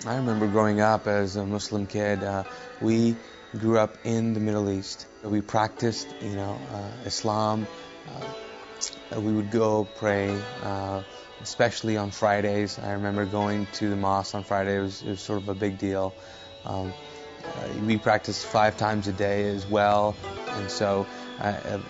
I remember growing up as a Muslim kid. We grew up in the Middle East. We practiced, Islam. We would go pray, especially on Fridays. I remember going to the mosque on Friday. It was sort of a big deal. We practiced 5 times a day as well. And so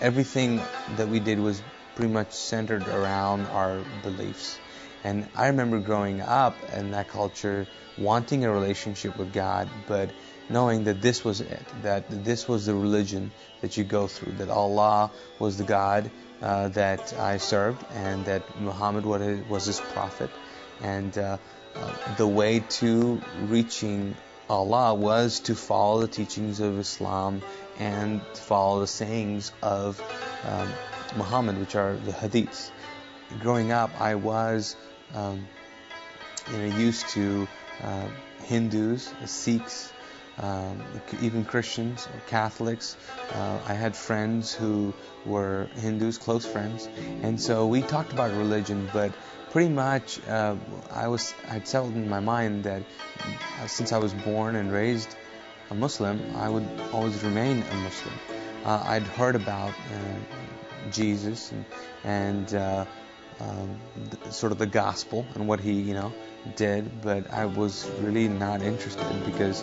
everything that we did was pretty much centered around our beliefs. And I remember growing up in that culture, wanting a relationship with God, but knowing that this was it, that this was the religion that you go through, that Allah was the God that I served, and that Muhammad was his prophet. And the way to reaching Allah was to follow the teachings of Islam and follow the sayings of Muhammad, which are the hadiths. Growing up, I was used to Hindus, Sikhs, even Christians, Catholics. I had friends who were Hindus, close friends, and so we talked about religion, but pretty much I'd settled in my mind that since I was born and raised a Muslim, I would always remain a Muslim. I'd heard about Jesus and sort of the gospel and what he did, but I was really not interested because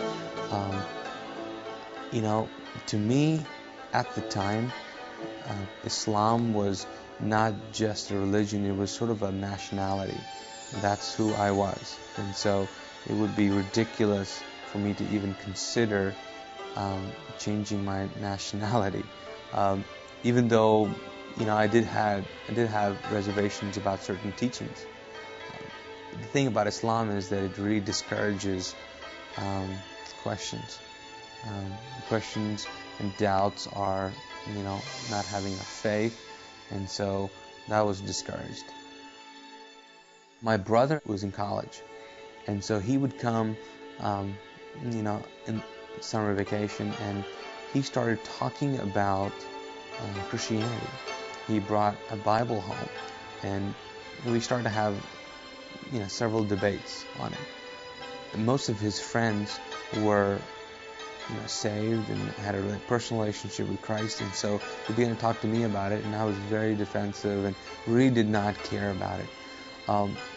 to me at the time Islam was not just a religion, it was sort of a nationality. That's who I was, and so it would be ridiculous for me to even consider changing my nationality, even though I did have reservations about certain teachings. The thing about Islam is that it really discourages questions. Questions and doubts are, not having a faith, and so that was discouraged. My brother was in college, and so he would come, in summer vacation, and he started talking about Christianity. He brought a Bible home, and we started to have, several debates on it. Most of his friends were, saved and had a personal relationship with Christ, and so he began to talk to me about it, and I was very defensive and really did not care about it.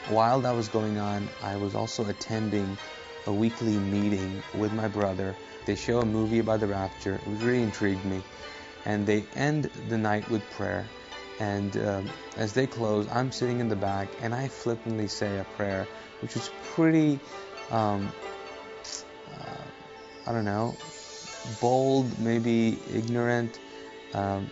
While that was going on, I was also attending a weekly meeting with my brother. They show a movie about the rapture. It really intrigued me, and they end the night with prayer. And as they close, I'm sitting in the back, and I flippantly say a prayer, which was pretty, bold, maybe ignorant, and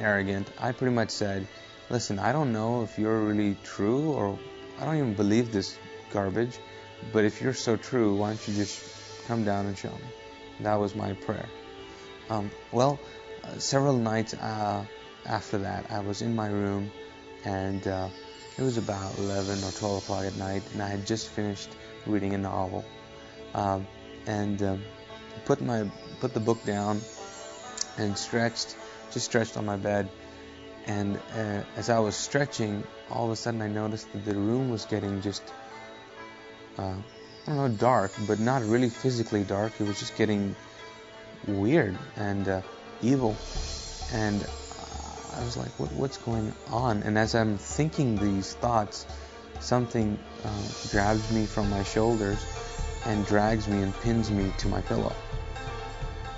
arrogant. I pretty much said, listen, I don't know if you're really true, or I don't even believe this garbage, but if you're so true, why don't you just come down and show me? That was my prayer. Several nights after that, I was in my room, and it was about 11 or 12 o'clock at night, and I had just finished reading a novel, and put the book down and stretched on my bed. And as I was stretching, all of a sudden I noticed that the room was getting just dark, but not really physically dark. It was just getting weird and evil, and I was like, what's going on? And as I'm thinking these thoughts, something grabs me from my shoulders and drags me and pins me to my pillow.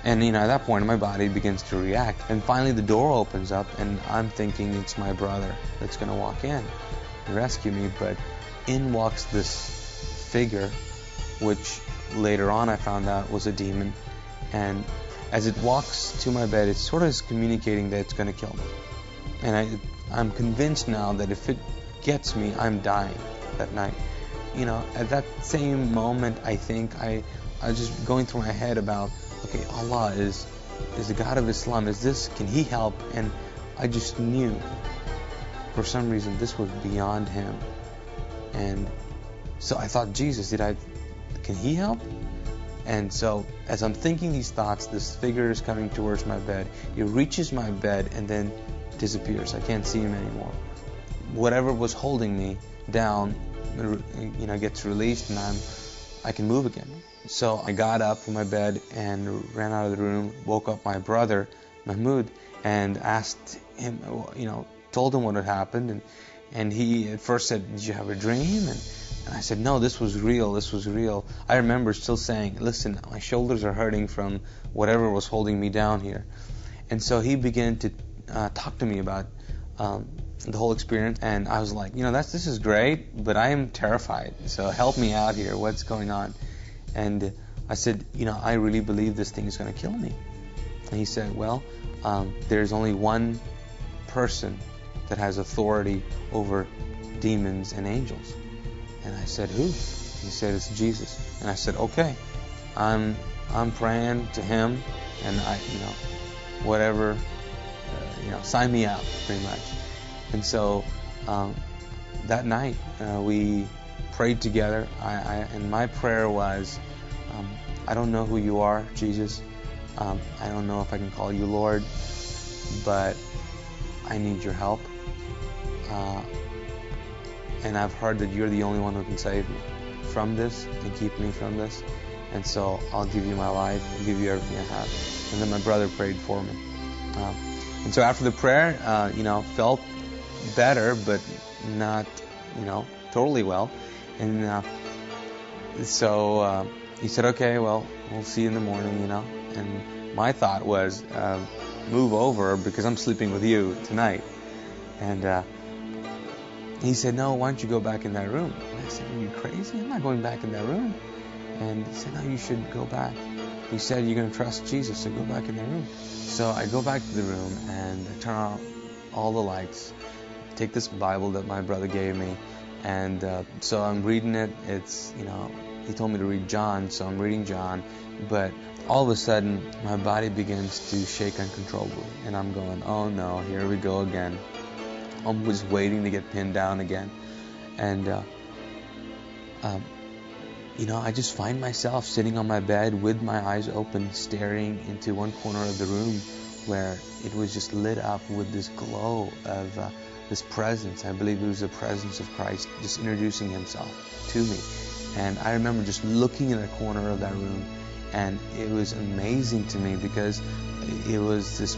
And at that point my body begins to react, and finally the door opens up, and I'm thinking it's my brother that's going to walk in and rescue me, but in walks this figure, which later on I found out was a demon, and as it walks to my bed, it sort of is communicating that it's going to kill me. And I'm convinced now that if it gets me, I'm dying that night. At that same moment, I think I was just going through my head about, okay, Allah is the God of Islam. Can He help? And I just knew, for some reason, this was beyond Him. And so I thought, Jesus, can He help? And so as I'm thinking these thoughts, this figure is coming towards my bed. It reaches my bed and then disappears. I can't see him anymore. Whatever was holding me down, gets released, and I'm I can move again. So I got up from my bed and ran out of the room, woke up my brother, Mahmoud, and asked him, told him what had happened. And he at first said, did you have a dream? And I said, no, this was real. This was real. I remember still saying, listen, my shoulders are hurting from whatever was holding me down here. And so he began to talk to me about the whole experience. And I was like, this is great, but I am terrified. So help me out here. What's going on? And I said, I really believe this thing is going to kill me. And he said, well, there's only one person that has authority over demons and angels. And I said, who? He said, it's Jesus. And I said, okay, I'm praying to him, and whatever, sign me out, pretty much. And so that night we prayed together. And my prayer was, I don't know who you are, Jesus. I don't know if I can call you Lord, but I need your help. And I've heard that you're the only one who can save me from this and keep me from this. And so I'll give you my life. I'll give you everything I have. And then my brother prayed for me. And so after the prayer, felt better, but not, totally well. And so he said, okay, well, we'll see you in the morning, And my thought was, move over because I'm sleeping with you tonight. And he said, no, why don't you go back in that room? And I said, are you crazy? I'm not going back in that room. And he said, no, you should go back. He said, you're going to trust Jesus, so go back in the room. So I go back to the room and I turn on all the lights, take this Bible that my brother gave me, and so I'm reading it. It's, he told me to read John, so I'm reading John, but all of a sudden my body begins to shake uncontrollably, and I'm going, oh no, here we go again. I'm just waiting to get pinned down again. And I just find myself sitting on my bed with my eyes open, staring into one corner of the room where it was just lit up with this glow of this presence. I believe it was the presence of Christ just introducing himself to me. And I remember just looking in a corner of that room, and it was amazing to me because there was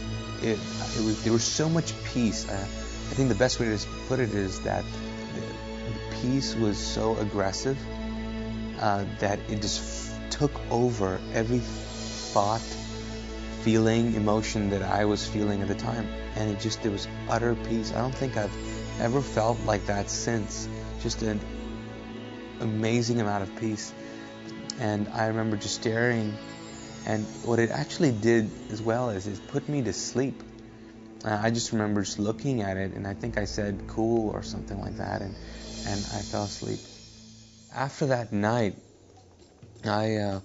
so much peace. I think the best way to put it is that the peace was so aggressive that it just took over every thought, feeling, emotion that I was feeling at the time. And there was utter peace. I don't think I've ever felt like that since. Just an amazing amount of peace. And I remember just staring, and what it actually did as well is it put me to sleep. I just remember just looking at it, and I think I said cool or something like that, and I fell asleep. After that night, I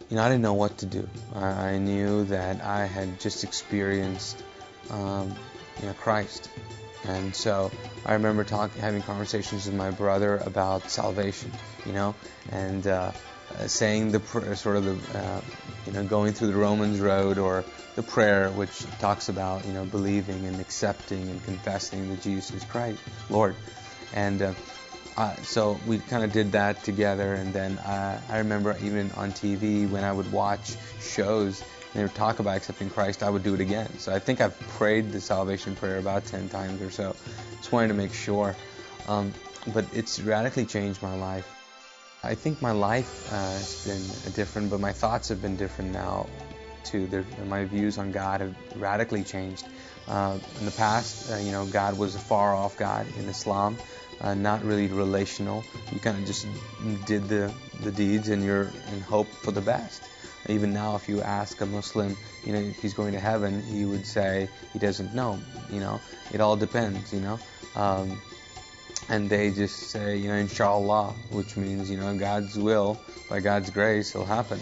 didn't know what to do. I knew that I had just experienced Christ. And so I remember having conversations with my brother about salvation, and saying going through the Romans road, or the prayer which talks about, believing and accepting and confessing that Jesus is Christ, Lord. And so we kind of did that together. And then I remember even on TV when I would watch shows and they would talk about accepting Christ, I would do it again. So I think I've prayed the salvation prayer about 10 times or so. Just wanted to make sure. But it's radically changed my life. I think my life has been different, but my thoughts have been different now too. My views on God have radically changed. In the past, God was a far-off God in Islam, not really relational. You kind of just did the deeds, and you're in hope for the best. Even now, if you ask a Muslim, if he's going to heaven, he would say he doesn't know. It all depends. And they just say, inshallah, which means, God's will, by God's grace, it'll happen.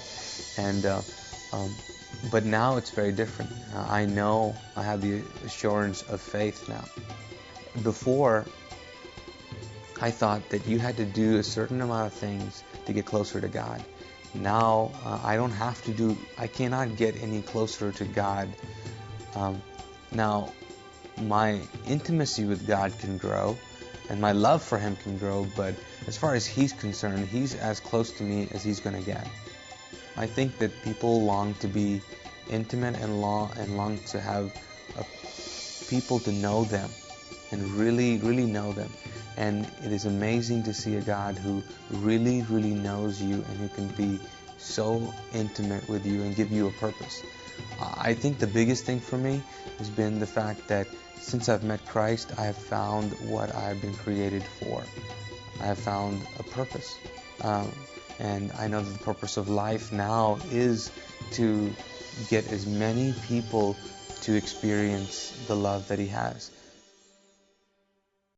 And but now it's very different. I know I have the assurance of faith now. Before, I thought that you had to do a certain amount of things to get closer to God. Now, I cannot get any closer to God. Now, my intimacy with God can grow, and my love for Him can grow, but as far as He's concerned, He's as close to me as He's going to get. I think that people long to be intimate and long to have people to know them and really know them. And it is amazing to see a God who really knows you and who can be so intimate with you and give you a purpose. I think the biggest thing for me has been the fact that since I've met Christ, I have found what I've been created for. I have found a purpose. And I know that the purpose of life now is to get as many people to experience the love that He has.